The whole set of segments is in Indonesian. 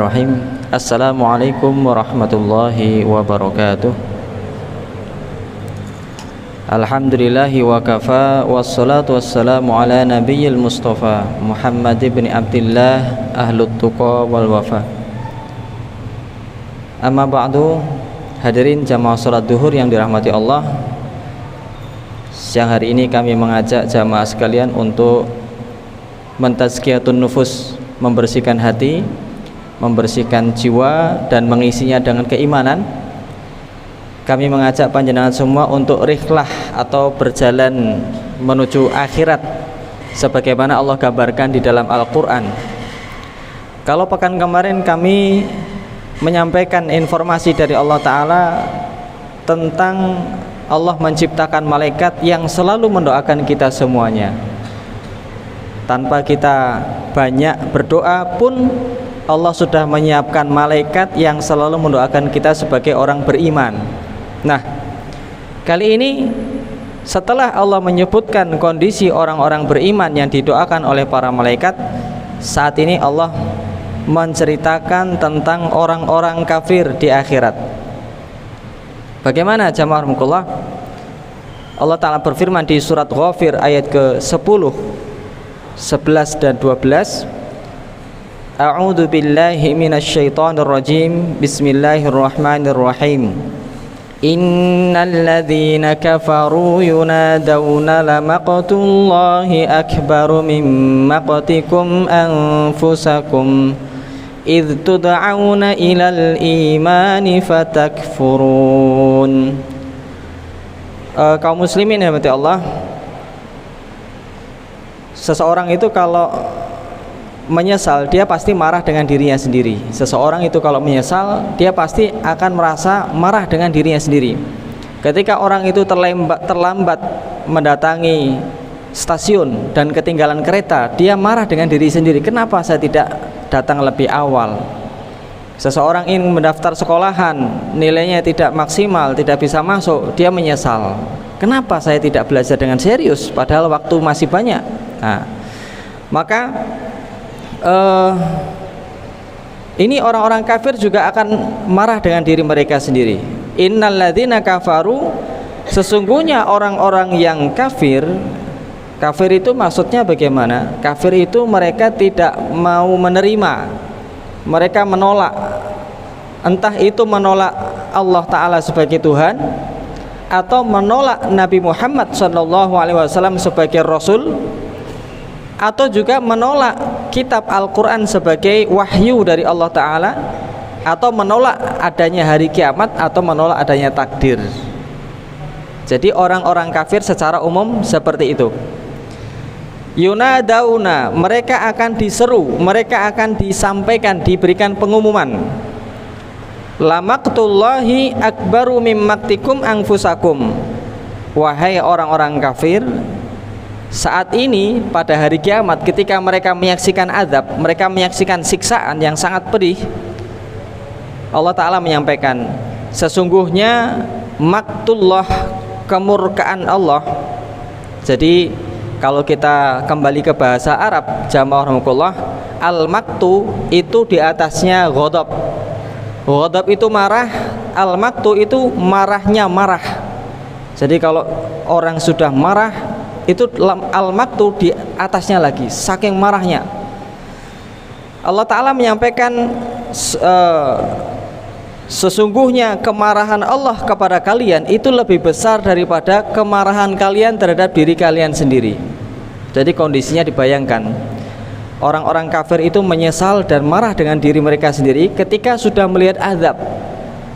Bismillahirrahmanirrahim. Assalamualaikum warahmatullahi wabarakatuh. Alhamdulillahi wa kafa, wassalatu wassalamu ala nabiyyil mustafa Muhammad ibn Abdillah ahlut tuqa wal wafa. Amma ba'du, hadirin jamaah salat duhur yang dirahmati Allah. Siang hari ini kami mengajak jamaah sekalian untuk mentazkiyatun nufus, membersihkan hati, membersihkan jiwa dan mengisinya dengan keimanan. Kami mengajak panjenengan semua untuk rihlah atau berjalan menuju akhirat sebagaimana Allah gambarkan di dalam Al-Quran. Kalau pekan kemarin kami menyampaikan informasi dari Allah Ta'ala tentang Allah menciptakan malaikat yang selalu mendoakan kita semuanya. Tanpa kita banyak berdoa pun Allah sudah menyiapkan malaikat yang selalu mendoakan kita sebagai orang beriman. Nah, kali ini setelah Allah menyebutkan kondisi orang-orang beriman yang didoakan oleh para malaikat, saat ini Allah menceritakan tentang orang-orang kafir di akhirat. Bagaimana jamaah rahmatullah? Allah Ta'ala berfirman di surat Ghafir ayat ke-10, 11 dan 12. A'udzu billahi minasyaitonir rajim. Bismillahirrahmanirrahim. Innal ladzina kafaru yunadawna lamaqtullahi akbaru min maqtikum anfusakum idh tud'auna ilal imani fatakfurun. Kaum muslimin yang dirahmati Allah, seseorang itu kalau menyesal, dia pasti marah dengan dirinya sendiri. Seseorang itu kalau menyesal, dia pasti akan merasa marah dengan dirinya sendiri. Ketika orang itu terlambat mendatangi stasiun dan ketinggalan kereta, dia marah dengan diri sendiri. Kenapa saya tidak datang lebih awal? Seseorang ingin mendaftar sekolahan, nilainya tidak maksimal, tidak bisa masuk, dia menyesal. Kenapa saya tidak belajar dengan serius padahal waktu masih banyak? Nah, maka ini orang-orang kafir juga akan marah dengan diri mereka sendiri. Innal ladzina kafaru, sesungguhnya orang-orang yang kafir. Kafir itu maksudnya bagaimana? Kafir itu mereka tidak mau menerima, mereka menolak. Entah itu menolak Allah Ta'ala sebagai Tuhan, atau menolak Nabi Muhammad SAW sebagai Rasul, atau juga menolak kitab Al-Quran sebagai wahyu dari Allah Ta'ala, atau menolak adanya hari kiamat, atau menolak adanya takdir. Jadi orang-orang kafir secara umum seperti itu. Yunadauna, mereka akan diseru, mereka akan disampaikan, diberikan pengumuman. Lamaqtullahi akbaru mimmaktikum anfusakum. Wahai orang-orang kafir, saat ini pada hari kiamat ketika mereka menyaksikan azab, mereka menyaksikan siksaan yang sangat pedih, Allah Ta'ala menyampaikan, sesungguhnya maktullah, kemurkaan Allah. Jadi kalau kita kembali ke bahasa Arab, jamaah rahmatullah, al-maktu itu di atasnya ghadab. Ghadab itu marah, al-maktu itu marahnya marah. Jadi kalau orang sudah marah, itu al-maktu di atasnya lagi, saking marahnya. Allah Ta'ala menyampaikan sesungguhnya kemarahan Allah kepada kalian itu lebih besar daripada kemarahan kalian terhadap diri kalian sendiri. Jadi kondisinya dibayangkan, orang-orang kafir itu menyesal dan marah dengan diri mereka sendiri ketika sudah melihat azab,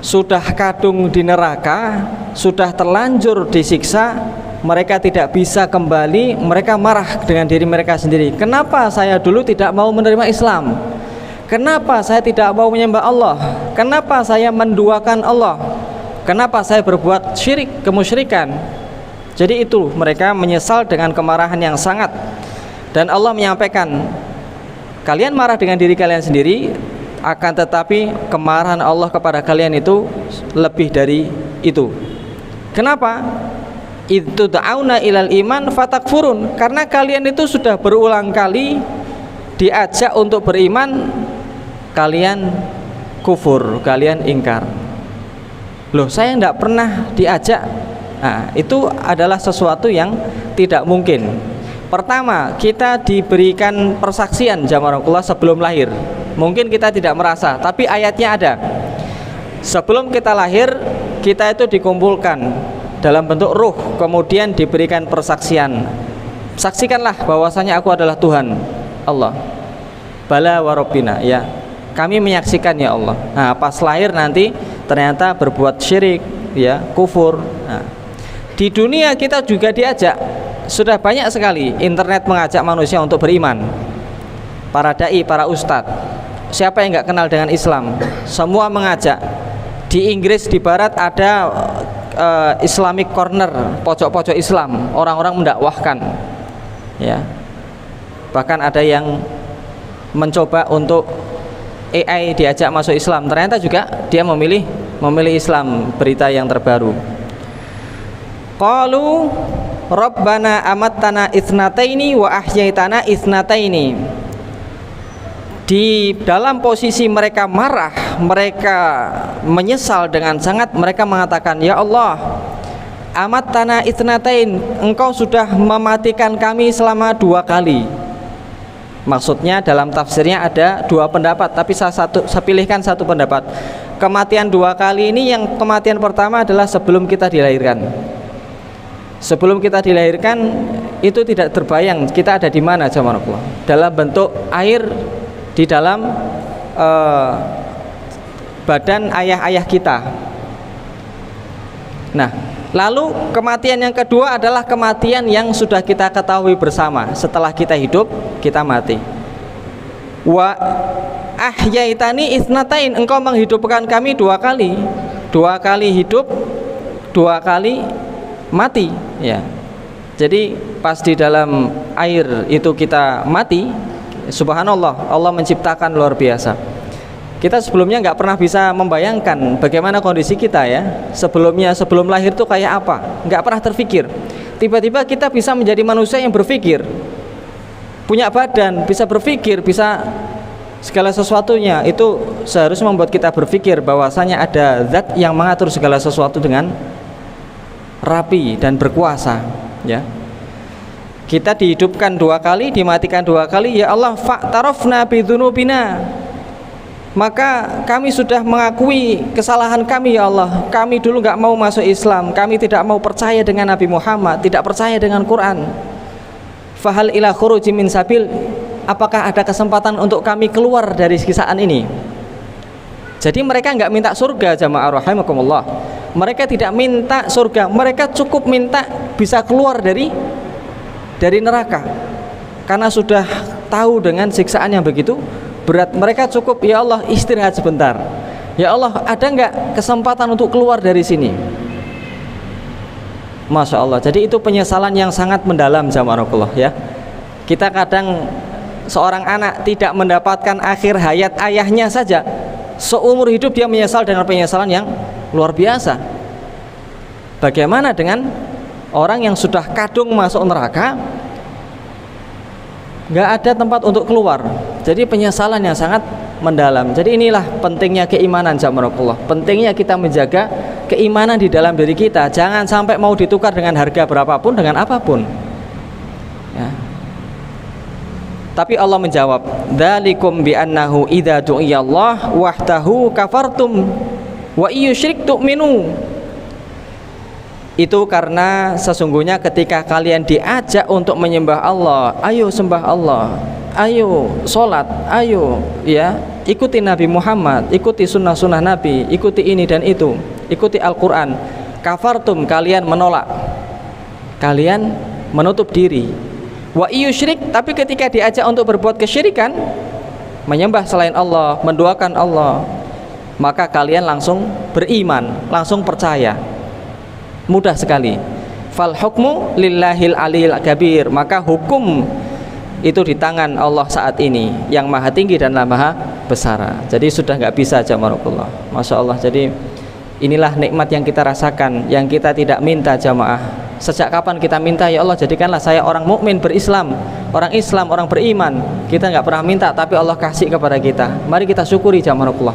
sudah kadung di neraka, sudah terlanjur disiksa, mereka tidak bisa kembali, mereka marah dengan diri mereka sendiri. Kenapa saya dulu tidak mau menerima Islam? Kenapa saya tidak mau menyembah Allah? Kenapa saya menduakan Allah? Kenapa saya berbuat syirik, kemusyrikan? Jadi itu, mereka menyesal dengan kemarahan yang sangat. Dan Allah menyampaikan, kalian marah dengan diri kalian sendiri, akan tetapi kemarahan Allah kepada kalian itu lebih dari itu. Kenapa? Itu ta'auna ilal iman fatakfurun, karena kalian itu sudah berulang kali diajak untuk beriman, kalian kufur, kalian ingkar. Loh, saya tidak pernah diajak. Nah, itu adalah sesuatu yang tidak mungkin. Pertama, kita diberikan persaksian jamaah sebelum lahir. Mungkin kita tidak merasa, tapi ayatnya ada. Sebelum kita lahir, kita itu dikumpulkan dalam bentuk ruh, kemudian diberikan persaksian. Saksikanlah bahwasanya aku adalah Tuhan Allah. Bala wa rabbina, ya. Kami menyaksikan ya Allah. Nah, pas lahir nanti ternyata berbuat syirik, ya, kufur. Nah, di dunia kita juga diajak. Sudah banyak sekali internet mengajak manusia untuk beriman. Para dai, para ustadz. Siapa yang nggak kenal dengan Islam? Semua mengajak. Di Inggris, di Barat ada Islamic Corner, pojok-pojok Islam. Orang-orang mendakwahkan. Ya. Bahkan ada yang mencoba untuk AI diajak masuk Islam. Ternyata juga dia memilih Islam. Berita yang terbaru. Qalu Rabbana amattana itsnataini wa ahyaitana itsnataini. Di dalam posisi mereka marah, mereka menyesal dengan sangat, mereka mengatakan, ya Allah, amattana itsnatain, engkau sudah mematikan kami selama 2 kali. Maksudnya dalam tafsirnya ada 2 pendapat, tapi saya pilihkan satu pendapat. Kematian 2 kali ini, yang kematian pertama adalah sebelum kita dilahirkan. Sebelum kita dilahirkan itu tidak terbayang kita ada di mana jamaah Allah. Dalam bentuk air di dalam badan ayah-ayah kita. Nah, lalu kematian yang kedua adalah kematian yang sudah kita ketahui bersama. Setelah kita hidup, kita mati. Wa ahyaitani itsnatain, engkau menghidupkan kami 2 kali. 2 kali hidup, 2 kali mati, ya. Jadi pas di dalam air itu kita mati, subhanallah, Allah menciptakan luar biasa. Kita sebelumnya nggak pernah bisa membayangkan bagaimana kondisi kita, ya. Sebelum lahir itu kayak apa, nggak pernah terfikir. Tiba-tiba kita bisa menjadi manusia yang berpikir, punya badan, bisa berpikir, bisa segala sesuatunya. Itu seharusnya membuat kita berpikir bahwasanya ada zat yang mengatur segala sesuatu dengan rapi dan berkuasa, ya. Kita dihidupkan 2 kali, dimatikan 2 kali. Ya Allah, fa'tarafna bidzunubina, maka kami sudah mengakui kesalahan kami ya Allah. Kami dulu nggak mau masuk Islam, kami tidak mau percaya dengan Nabi Muhammad, tidak percaya dengan Quran. Fahal ila khuruji min sabil, apakah ada kesempatan untuk kami keluar dari siksaan ini? Jadi mereka nggak minta surga jamaah rahimakumullah. Mereka tidak minta surga, mereka cukup minta bisa keluar dari neraka. Karena sudah tahu dengan siksaan yang begitu berat, mereka cukup, ya Allah, istirahat sebentar. Ya Allah, ada nggak kesempatan untuk keluar dari sini? Masya Allah. Jadi itu penyesalan yang sangat mendalam jamaah, ya. Kita kadang seorang anak tidak mendapatkan akhir hayat ayahnya saja, seumur hidup dia menyesal dengan penyesalan yang luar biasa. Bagaimana dengan orang yang sudah kadung masuk neraka, nggak ada tempat untuk keluar? Jadi penyesalan yang sangat mendalam. Jadi inilah pentingnya keimanan jamaah, pentingnya kita menjaga keimanan di dalam diri kita. Jangan sampai mau ditukar dengan harga berapapun, dengan apapun, ya. Tapi Allah menjawab, dzalikum bi annahu idza du'iyallah wahdahu kafartum wa iyyusyrik tu'minu. Itu karena sesungguhnya ketika kalian diajak untuk menyembah Allah, ayo sembah Allah, ayo sholat, ayo, ya, ikuti Nabi Muhammad, ikuti sunnah-sunnah Nabi, ikuti ini dan itu, ikuti Al-Quran. Kafartum, kalian menolak, kalian menutup diri. Wa iyyusyrik, tapi ketika diajak untuk berbuat kesyirikan, menyembah selain Allah, menduakan Allah, maka kalian langsung beriman, langsung percaya. Mudah sekali. Fal hukmu lillahil aliyil kabir, maka hukum itu di tangan Allah saat ini yang maha tinggi dan maha besar. Jadi sudah nggak bisa jamaah, Masya Allah. Jadi inilah nikmat yang kita rasakan, yang kita tidak minta jamaah. Sejak kapan kita minta, ya Allah jadikanlah saya orang mukmin berislam, orang Islam, orang beriman, kita nggak pernah minta tapi Allah kasih kepada kita. Mari kita syukuri jamaah.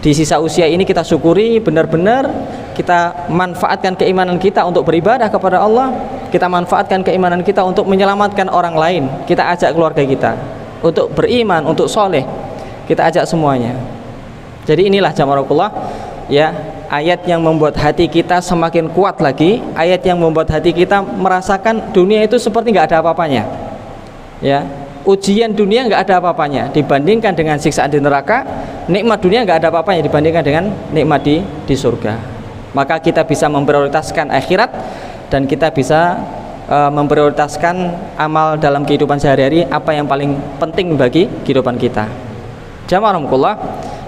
Di sisa usia ini kita syukuri, benar-benar kita manfaatkan keimanan kita untuk beribadah kepada Allah. Kita manfaatkan keimanan kita untuk menyelamatkan orang lain. Kita ajak keluarga kita untuk beriman, untuk soleh. Kita ajak semuanya. Jadi inilah jamaah, ya, ayat yang membuat hati kita semakin kuat lagi. Ayat yang membuat hati kita merasakan dunia itu seperti nggak ada apa-apanya. Ya, ujian dunia nggak ada apa-apanya dibandingkan dengan siksaan di neraka. Nikmat dunia nggak ada apa-apanya dibandingkan dengan nikmat di surga. Maka kita bisa memprioritaskan akhirat dan kita bisa memprioritaskan amal dalam kehidupan sehari-hari, apa yang paling penting bagi kehidupan kita. Jamaah rahmatullah,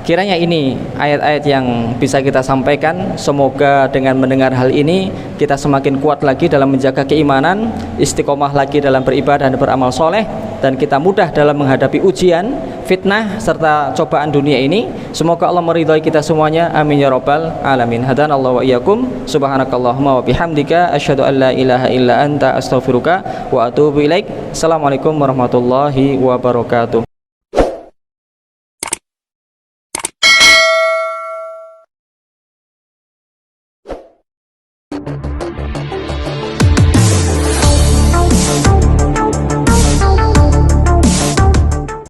kiranya ini ayat-ayat yang bisa kita sampaikan. Semoga dengan mendengar hal ini kita semakin kuat lagi dalam menjaga keimanan, istiqomah lagi dalam beribadah dan beramal soleh, dan kita mudah dalam menghadapi ujian, fitnah serta cobaan dunia ini. Semoga Allah meridhai kita semuanya, amin ya rabbal alamin. Hadanallahu wa iyyakum, subhanakallahumma wa bihamdika, asyhadu an la ilaha illa anta, astaghfiruka wa atubu ilaik. Assalamualaikum warahmatullahi wabarakatuh.